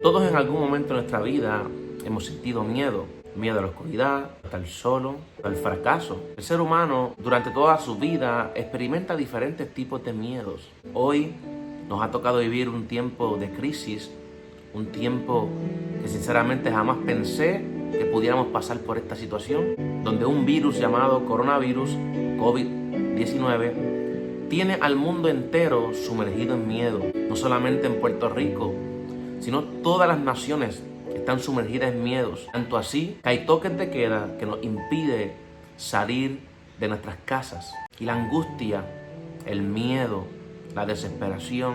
Todos en algún momento de nuestra vida hemos sentido miedo. Miedo a la oscuridad, a estar solo, al fracaso. El ser humano durante toda su vida experimenta diferentes tipos de miedos. Hoy nos ha tocado vivir un tiempo de crisis, un tiempo que sinceramente jamás pensé que pudiéramos pasar por esta situación, donde un virus llamado coronavirus, COVID-19, tiene al mundo entero sumergido en miedo. No solamente en Puerto Rico, sino todas las naciones están sumergidas en miedos. Tanto así que hay toques de queda que nos impide salir de nuestras casas. Y la angustia, el miedo, la desesperación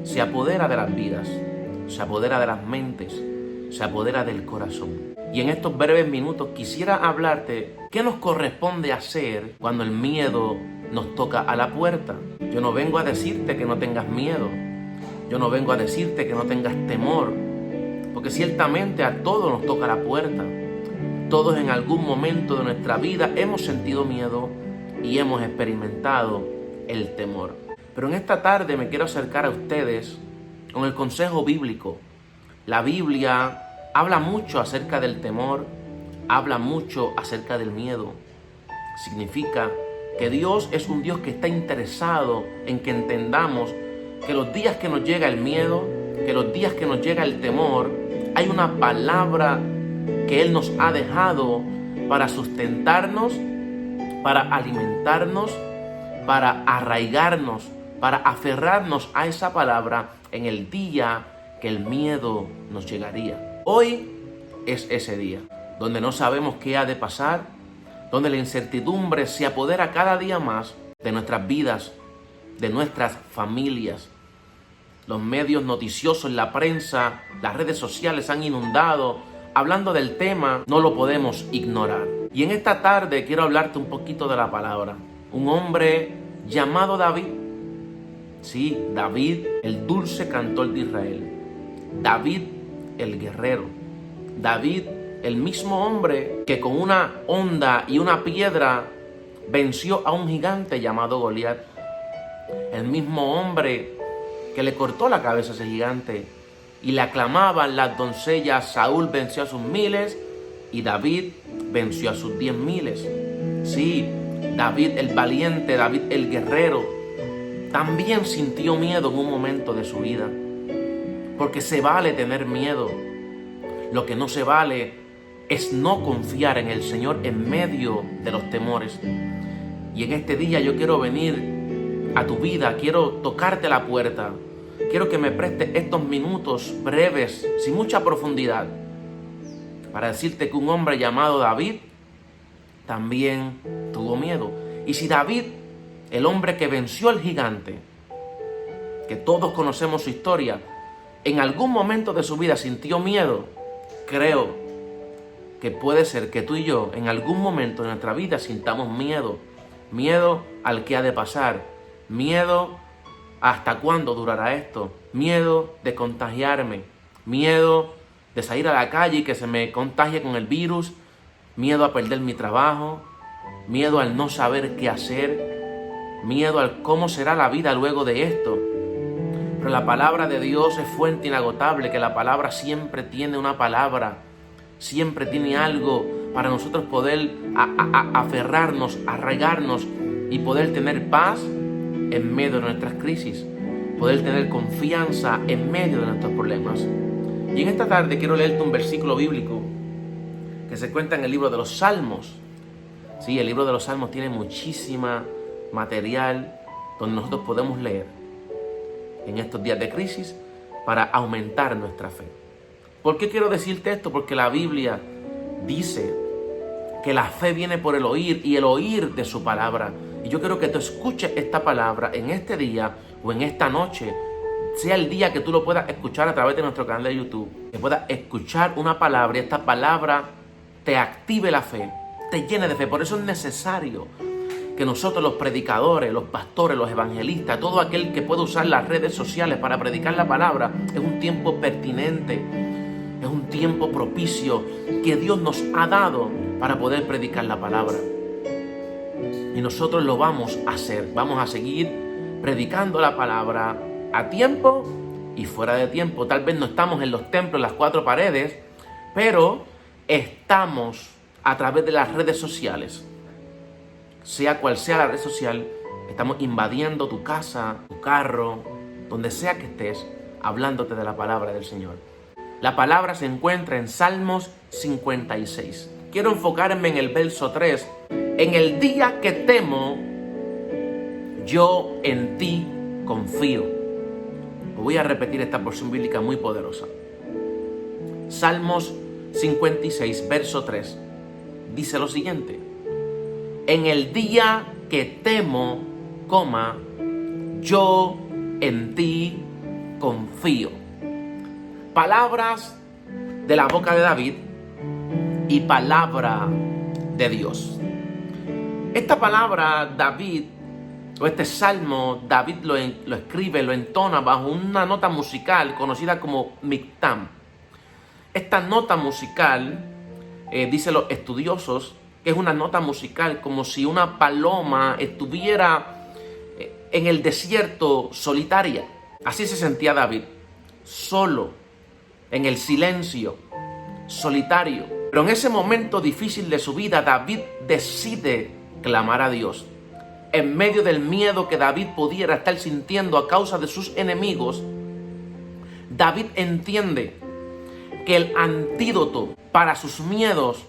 se apodera de las vidas, se apodera de las mentes, se apodera del corazón. Y en estos breves minutos quisiera hablarte qué nos corresponde hacer cuando el miedo nos toca a la puerta. Yo no vengo a decirte que no tengas miedo. Yo no vengo a decirte que no tengas temor. Porque ciertamente a todos nos toca la puerta. Todos en algún momento de nuestra vida hemos sentido miedo y hemos experimentado el temor. Pero en esta tarde me quiero acercar a ustedes con el consejo bíblico. La Biblia habla mucho acerca del temor, habla mucho acerca del miedo. Significa que Dios es un Dios que está interesado en que entendamos que los días que nos llega el miedo, que los días que nos llega el temor, hay una palabra que Él nos ha dejado para sustentarnos, para alimentarnos, para arraigarnos, para aferrarnos a esa palabra en el día que el miedo nos llegaría. Hoy es ese día, donde no sabemos qué ha de pasar, donde la incertidumbre se apodera cada día más de nuestras vidas, de nuestras familias. Los medios noticiosos, la prensa, las redes sociales han inundado hablando del tema, no lo podemos ignorar. Y en esta tarde quiero hablarte un poquito de la palabra. Un hombre llamado David. Sí, David, el dulce cantor de Israel. David, el guerrero. David, el mismo hombre que con una honda y una piedra venció a un gigante llamado Goliat. El mismo hombre que le cortó la cabeza a ese gigante y le aclamaban las doncellas: Saúl venció a sus miles y David venció a sus 10,000. Sí, David el valiente, David el guerrero, también sintió miedo en un momento de su vida, porque se vale tener miedo. Lo que no se vale es no confiar en el Señor en medio de los temores. Y en este día yo quiero venir a tu vida, quiero tocarte la puerta, quiero que me prestes estos minutos breves, sin mucha profundidad, para decirte que un hombre llamado David también tuvo miedo. Y si David, el hombre que venció al gigante, que todos conocemos su historia, en algún momento de su vida sintió miedo, creo que puede ser que tú y yo en algún momento de nuestra vida sintamos miedo. Miedo al que ha de pasar. Miedo hasta cuándo durará esto. Miedo de contagiarme. Miedo de salir a la calle y que se me contagie con el virus. Miedo a perder mi trabajo. Miedo al no saber qué hacer. Miedo al cómo será la vida luego de esto. Pero la palabra de Dios es fuente inagotable, que la palabra siempre tiene una palabra. Siempre tiene algo para nosotros poder aferrarnos, arraigarnos y poder tener paz en medio de nuestras crisis, poder tener confianza en medio de nuestros problemas. Y en esta tarde quiero leerte un versículo bíblico que se encuentra en el libro de los Salmos. Sí, el libro de los Salmos tiene muchísima material donde nosotros podemos leer en estos días de crisis para aumentar nuestra fe. ¿Por qué quiero decirte esto? Porque la Biblia dice que la fe viene por el oír y el oír de su palabra. Y yo quiero que tú escuches esta palabra en este día o en esta noche, sea el día que tú lo puedas escuchar a través de nuestro canal de YouTube, que puedas escuchar una palabra y esta palabra te active la fe, te llene de fe. Por eso es necesario que nosotros, los predicadores, los pastores, los evangelistas, todo aquel que pueda usar las redes sociales para predicar la palabra, es un tiempo pertinente, es un tiempo propicio que Dios nos ha dado para poder predicar la palabra. Y nosotros lo vamos a hacer, vamos a seguir predicando la palabra a tiempo y fuera de tiempo. Tal vez no estamos en los templos, en las cuatro paredes, pero estamos a través de las redes sociales. Sea cual sea la red social, estamos invadiendo tu casa, tu carro, donde sea que estés, hablándote de la palabra del Señor. La palabra se encuentra en Salmos 56. Quiero enfocarme en el verso 3. En el día que temo, yo en ti confío. Voy a repetir esta porción bíblica muy poderosa. Salmos 56, verso 3. Dice lo siguiente: en el día que temo, yo en ti confío. Palabras de la boca de David y palabra de Dios. Esta palabra David, o este salmo, David lo escribe, lo entona bajo una nota musical conocida como Mictam. Esta nota musical, dicen los estudiosos, que es una nota musical como si una paloma estuviera en el desierto solitaria. Así se sentía David, solo, en el silencio, solitario. Pero en ese momento difícil de su vida, David decide clamar a Dios. En medio del miedo que David pudiera estar sintiendo a causa de sus enemigos, David entiende que el antídoto para sus miedos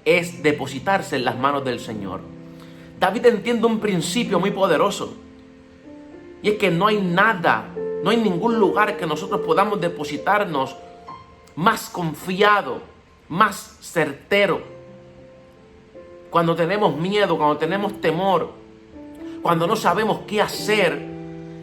es depositarse en las manos del Señor. David entiende un principio muy poderoso, y es que no hay nada, no hay ningún lugar que nosotros podamos depositarnos más confiado, más certero. Cuando tenemos miedo, cuando tenemos temor, cuando no sabemos qué hacer,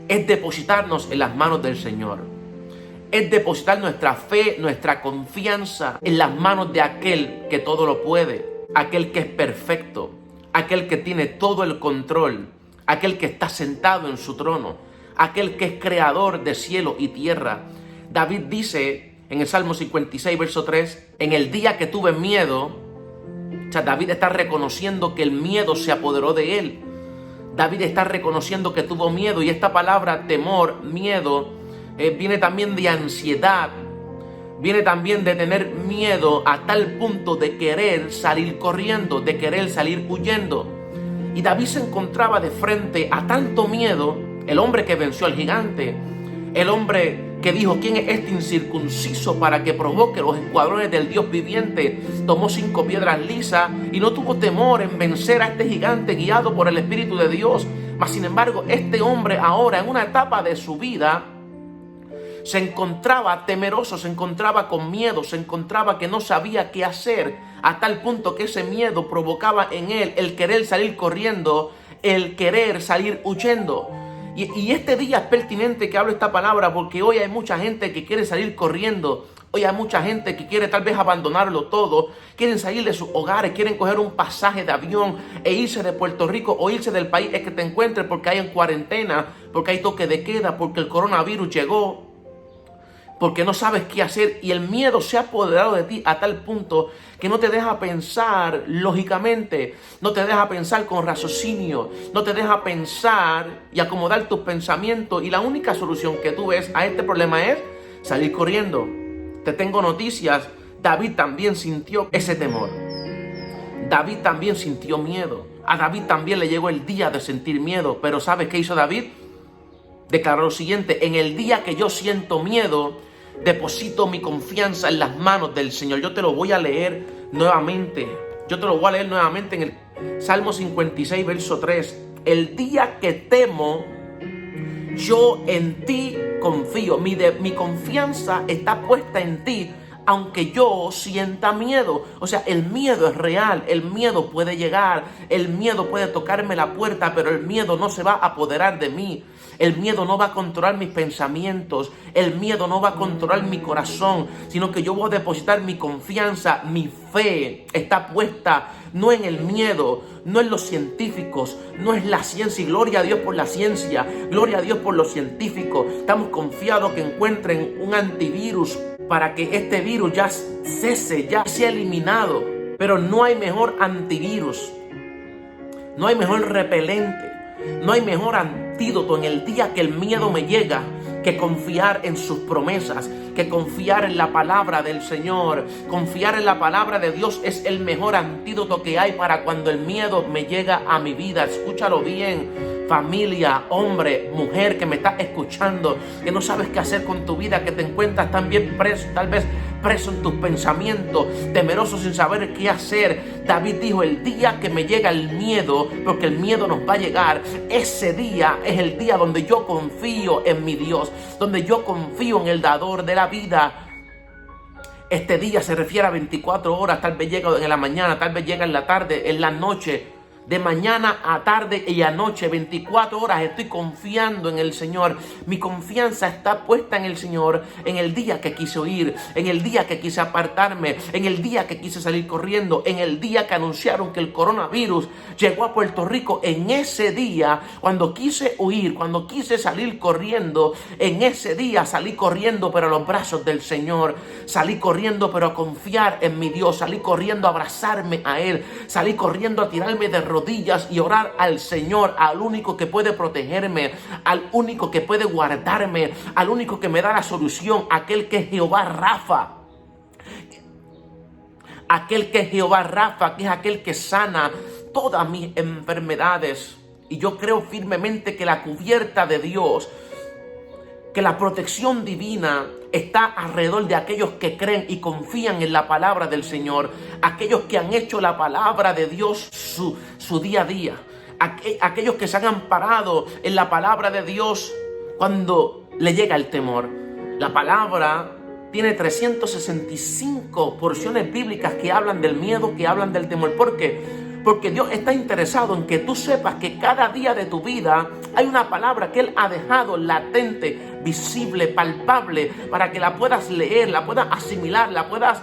es depositarnos en las manos del Señor. Es depositar nuestra fe, nuestra confianza en las manos de aquel que todo lo puede, aquel que es perfecto, aquel que tiene todo el control, aquel que está sentado en su trono, aquel que es creador de cielo y tierra. David dice en el Salmo 56, verso 3, en el día que tuve miedo, o sea, David está reconociendo que el miedo se apoderó de él. David está reconociendo que tuvo miedo, y esta palabra temor, miedo, viene también de ansiedad, viene también de tener miedo a tal punto de querer salir corriendo, de querer salir huyendo. Y David se encontraba de frente a tanto miedo, el hombre que venció al gigante, el hombre que dijo: ¿quién es este incircunciso para que provoque los escuadrones del Dios viviente? Tomó 5 piedras lisas y no tuvo temor en vencer a este gigante guiado por el Espíritu de Dios. Mas sin embargo, este hombre ahora, en una etapa de su vida, se encontraba temeroso, se encontraba con miedo, se encontraba que no sabía qué hacer, a tal punto que ese miedo provocaba en él el querer salir corriendo, el querer salir huyendo. Y este día es pertinente que hable esta palabra, porque hoy hay mucha gente que quiere salir corriendo. Hoy hay mucha gente que quiere tal vez abandonarlo todo. Quieren salir de sus hogares, quieren coger un pasaje de avión e irse de Puerto Rico o irse del país que te encuentres, porque hay en cuarentena, porque hay toque de queda, porque el coronavirus llegó, porque no sabes qué hacer, y el miedo se ha apoderado de ti a tal punto que no te deja pensar lógicamente, no te deja pensar con raciocinio, no te deja pensar y acomodar tus pensamientos, y la única solución que tú ves a este problema es salir corriendo. Te tengo noticias: David también sintió ese temor, David también sintió miedo, a David también le llegó el día de sentir miedo. Pero ¿sabes qué hizo David? Declaró lo siguiente: en el día que yo siento miedo, deposito mi confianza en las manos del Señor. Yo te lo voy a leer nuevamente. En el Salmo 56, verso 3. El día que temo, yo en ti confío. Mi confianza está puesta en ti, aunque yo sienta miedo. O sea, el miedo es real, el miedo puede llegar, el miedo puede tocarme la puerta, pero el miedo no se va a apoderar de mí. El miedo no va a controlar mis pensamientos, el miedo no va a controlar mi corazón, sino que yo voy a depositar mi confianza, mi fe está puesta no en el miedo, no en los científicos, no es la ciencia, y gloria a Dios por la ciencia, gloria a Dios por los científicos. Estamos confiados que encuentren un antivirus para que este virus ya cese, ya sea eliminado, pero no hay mejor antivirus, no hay mejor repelente, no hay mejor antídoto en el día que el miedo me llega, que confiar en sus promesas, que confiar en la palabra del Señor. Confiar en la palabra de Dios es el mejor antídoto que hay para cuando el miedo me llega a mi vida. Escúchalo bien, familia, hombre, mujer que me estás escuchando, que no sabes qué hacer con tu vida, que te encuentras también preso, tal vez preso en tus pensamientos, temeroso sin saber qué hacer. David dijo: el día que me llega el miedo, porque el miedo nos va a llegar, ese día es el día donde yo confío en mi Dios, donde yo confío en el dador de la vida. Este día se refiere a 24 horas, tal vez llega en la mañana, tal vez llega en la tarde, en la noche. De mañana a tarde y a noche, 24 horas estoy confiando en el Señor. Mi confianza está puesta en el Señor. En el día que quise huir, en el día que quise apartarme, en el día que quise salir corriendo, en el día que anunciaron que el coronavirus llegó a Puerto Rico, en ese día, cuando quise huir, cuando quise salir corriendo, en ese día salí corriendo pero a los brazos del Señor. Salí corriendo pero a confiar en mi Dios. Salí corriendo a abrazarme a Él. Salí corriendo a tirarme de rodillas y orar al Señor, al único que puede protegerme, al único que puede guardarme, al único que me da la solución, aquel que es Jehová Rafa. Aquel que es Jehová Rafa, que es aquel que sana todas mis enfermedades. Y yo creo firmemente que la cubierta de Dios, que la protección divina está alrededor de aquellos que creen y confían en la palabra del Señor, aquellos que han hecho la palabra de Dios su día a día, aquellos que se han amparado en la palabra de Dios cuando le llega el temor. La palabra tiene 365 porciones bíblicas que hablan del miedo, que hablan del temor. ¿Por qué? Porque Dios está interesado en que tú sepas que cada día de tu vida hay una palabra que Él ha dejado latente, visible, palpable, para que la puedas leer, la puedas asimilar, la puedas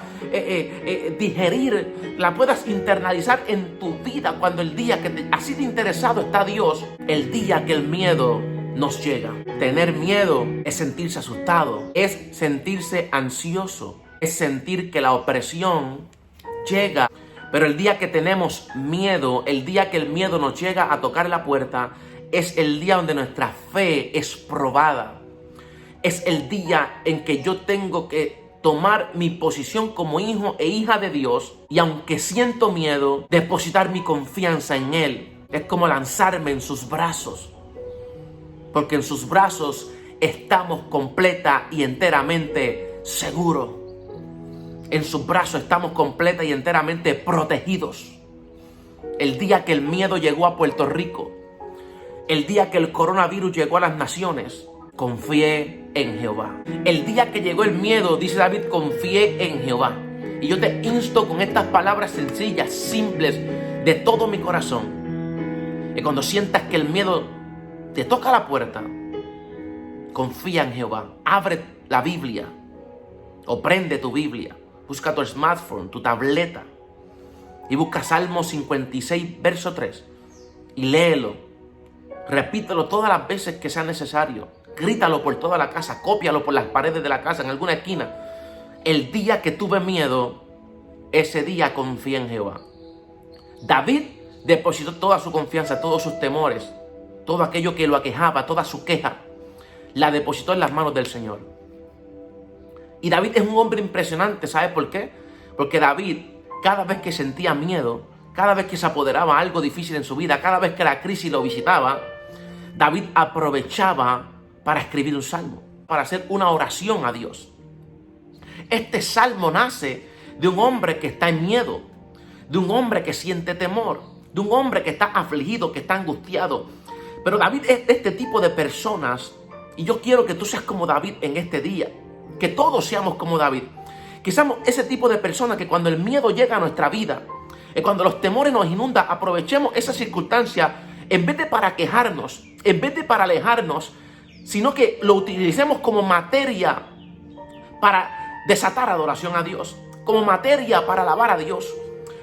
digerir, la puedas internalizar en tu vida. Cuando el día que así de interesado está Dios, el día que el miedo nos llega. Tener miedo es sentirse asustado, es sentirse ansioso, es sentir que la opresión llega. Pero el día que tenemos miedo, el día que el miedo nos llega a tocar la puerta, es el día donde nuestra fe es probada. Es el día en que yo tengo que tomar mi posición como hijo e hija de Dios y, aunque siento miedo, depositar mi confianza en Él. Es como lanzarme en sus brazos, porque en sus brazos estamos completa y enteramente seguros. En sus brazos estamos completa y enteramente protegidos. El día que el miedo llegó a Puerto Rico, el día que el coronavirus llegó a las naciones, confié en Jehová. El día que llegó el miedo, dice David, confié en Jehová. Y yo te insto con estas palabras sencillas, simples, de todo mi corazón, que cuando sientas que el miedo te toca la puerta, confía en Jehová. Abre la Biblia o prende tu Biblia. Busca tu smartphone, tu tableta, y busca Salmo 56, verso 3, y léelo. Repítelo todas las veces que sea necesario. Grítalo por toda la casa, cópialo por las paredes de la casa, en alguna esquina. El día que tuve miedo, ese día confié en Jehová. David depositó toda su confianza, todos sus temores, todo aquello que lo aquejaba, toda su queja, la depositó en las manos del Señor. Y David es un hombre impresionante. ¿Sabes por qué? Porque David, cada vez que sentía miedo, cada vez que se apoderaba algo difícil en su vida, cada vez que la crisis lo visitaba, David aprovechaba para escribir un salmo, para hacer una oración a Dios. Este salmo nace de un hombre que está en miedo, de un hombre que siente temor, de un hombre que está afligido, que está angustiado. Pero David es de este tipo de personas, y yo quiero que tú seas como David en este día. Que todos seamos como David. Que seamos ese tipo de personas que cuando el miedo llega a nuestra vida, cuando los temores nos inundan, aprovechemos esa circunstancia en vez de para quejarnos, en vez de para alejarnos, sino que lo utilicemos como materia para desatar adoración a Dios, como materia para alabar a Dios.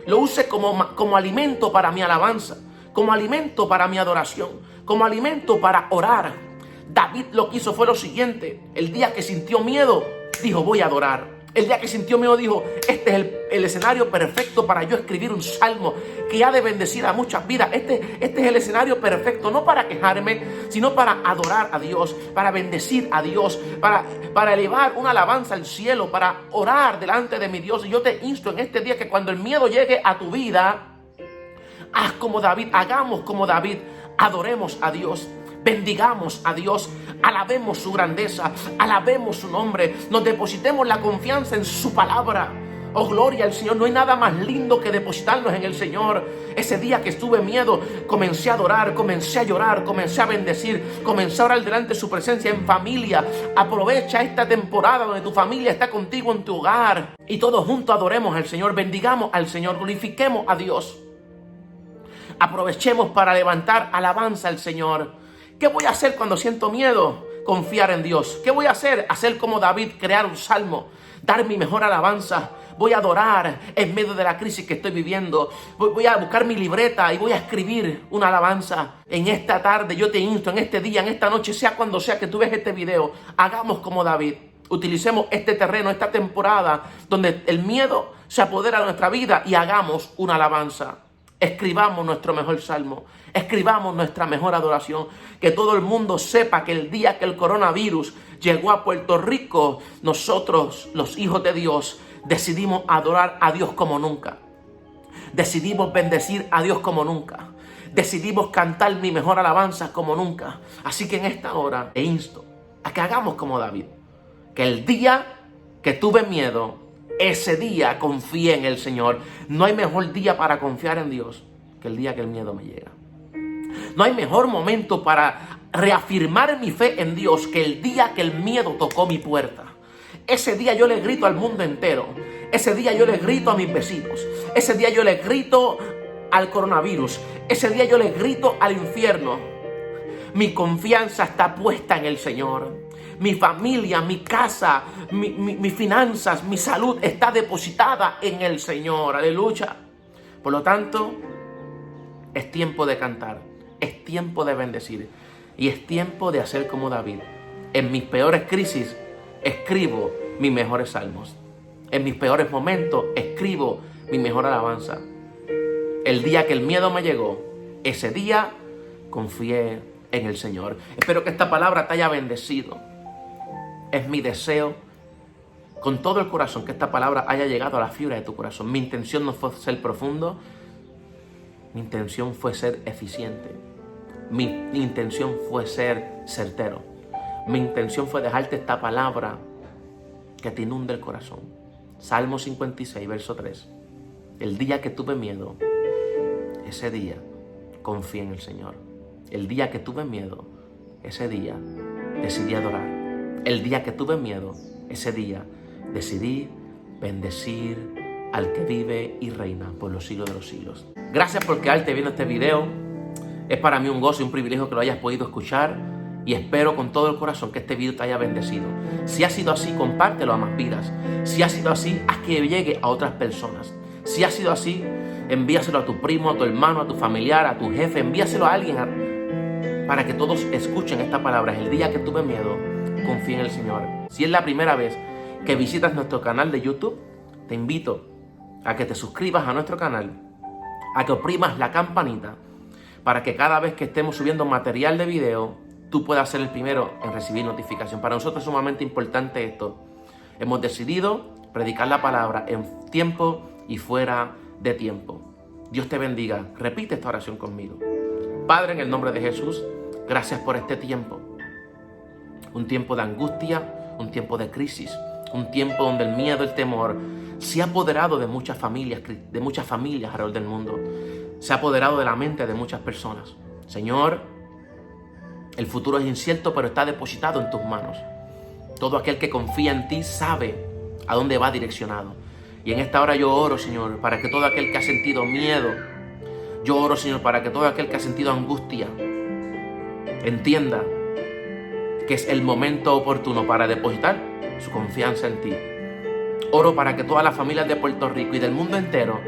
Lo use como alimento para mi alabanza, como alimento para mi adoración, como alimento para orar. David lo que hizo fue lo siguiente: el día que sintió miedo, dijo: voy a adorar. El día que sintió miedo dijo, este es el escenario perfecto para yo escribir un salmo que ha de bendecir a muchas vidas. Este es el escenario perfecto, no para quejarme, sino para adorar a Dios, para bendecir a Dios, para elevar una alabanza al cielo, para orar delante de mi Dios. Y yo te insto en este día que cuando el miedo llegue a tu vida, haz como David, hagamos como David, adoremos a Dios. Bendigamos a Dios, alabemos su grandeza, alabemos su nombre, nos depositemos la confianza en su palabra. Oh, gloria al Señor. No hay nada más lindo que depositarnos en el Señor. Ese día que estuve en miedo, comencé a adorar, comencé a llorar, comencé a bendecir, comencé a orar delante de su presencia en familia. Aprovecha esta temporada donde tu familia está contigo en tu hogar y todos juntos adoremos al Señor, bendigamos al Señor, glorifiquemos a Dios. Aprovechemos para levantar alabanza al Señor. ¿Qué voy a hacer cuando siento miedo? Confiar en Dios. ¿Qué voy a hacer? Hacer como David, crear un salmo, dar mi mejor alabanza. Voy a adorar en medio de la crisis que estoy viviendo. Voy a buscar mi libreta y voy a escribir una alabanza. En esta tarde yo te insto, en este día, en esta noche, sea cuando sea que tú ves este video, hagamos como David. Utilicemos este terreno, esta temporada, donde el miedo se apodera de nuestra vida y hagamos una alabanza. Escribamos nuestro mejor salmo, escribamos nuestra mejor adoración, que todo el mundo sepa que el día que el coronavirus llegó a Puerto Rico, nosotros, los hijos de Dios, decidimos adorar a Dios como nunca, decidimos bendecir a Dios como nunca, decidimos cantar mi mejor alabanza como nunca. Así que en esta hora te insto a que hagamos como David, que el día que tuve miedo, ese día confié en el Señor. No hay mejor día para confiar en Dios que el día que el miedo me llega. No hay mejor momento para reafirmar mi fe en Dios que el día que el miedo tocó mi puerta. Ese día yo le grito al mundo entero. Ese día yo le grito a mis vecinos. Ese día yo le grito al coronavirus. Ese día yo le grito al infierno. Mi confianza está puesta en el Señor. Mi familia, mi casa, mis finanzas, mi salud está depositada en el Señor. Aleluya. Por lo tanto, es tiempo de cantar, es tiempo de bendecir y es tiempo de hacer como David. En mis peores crisis, escribo mis mejores salmos. En mis peores momentos, escribo mi mejor alabanza. El día que el miedo me llegó, ese día confié en el Señor. Espero que esta palabra te haya bendecido. Es mi deseo con todo el corazón que esta palabra haya llegado a la fibra de tu corazón. Mi intención no fue ser profundo, mi intención fue ser eficiente. Mi intención fue ser certero. Mi intención fue dejarte esta palabra que te inunde el corazón. Salmo 56, verso 3. El día que tuve miedo, ese día confié en el Señor. El día que tuve miedo, ese día decidí adorar. El día que tuve miedo, ese día decidí bendecir al que vive y reina por los siglos de los siglos. Gracias por quedarte viendo este video. Es para mí un gozo y un privilegio que lo hayas podido escuchar y espero con todo el corazón que este video te haya bendecido. Si ha sido así, compártelo a más vidas. Si ha sido así, haz que llegue a otras personas. Si ha sido así, envíaselo a tu primo, a tu hermano, a tu familiar, a tu jefe. Envíaselo a alguien para que todos escuchen esta palabra. El día que tuve miedo, confía en el Señor. Si es la primera vez que visitas nuestro canal de YouTube, te invito a que te suscribas a nuestro canal, a que oprimas la campanita para que cada vez que estemos subiendo material de video, tú puedas ser el primero en recibir notificación. Para nosotros es sumamente importante esto. Hemos decidido predicar la palabra en tiempo y fuera de tiempo. Dios te bendiga. Repite esta oración conmigo. Padre, en el nombre de Jesús, gracias por este tiempo. Un tiempo de angustia, un tiempo de crisis, un tiempo donde el miedo, el temor se ha apoderado de muchas familias alrededor del mundo. Se ha apoderado de la mente de muchas personas. Señor, el futuro es incierto, pero está depositado en tus manos. Todo aquel que confía en ti sabe a dónde va direccionado. Y en esta hora yo oro, Señor, para que todo aquel que ha sentido miedo, yo oro, Señor, para que todo aquel que ha sentido angustia entienda que es el momento oportuno para depositar su confianza en ti. Oro para que todas las familias de Puerto Rico y del mundo entero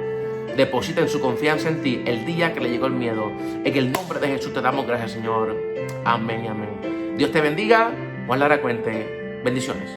depositen su confianza en ti el día que le llegó el miedo. En el nombre de Jesús te damos gracias, Señor. Amén y amén. Dios te bendiga. Juan Lara Cuente. Bendiciones.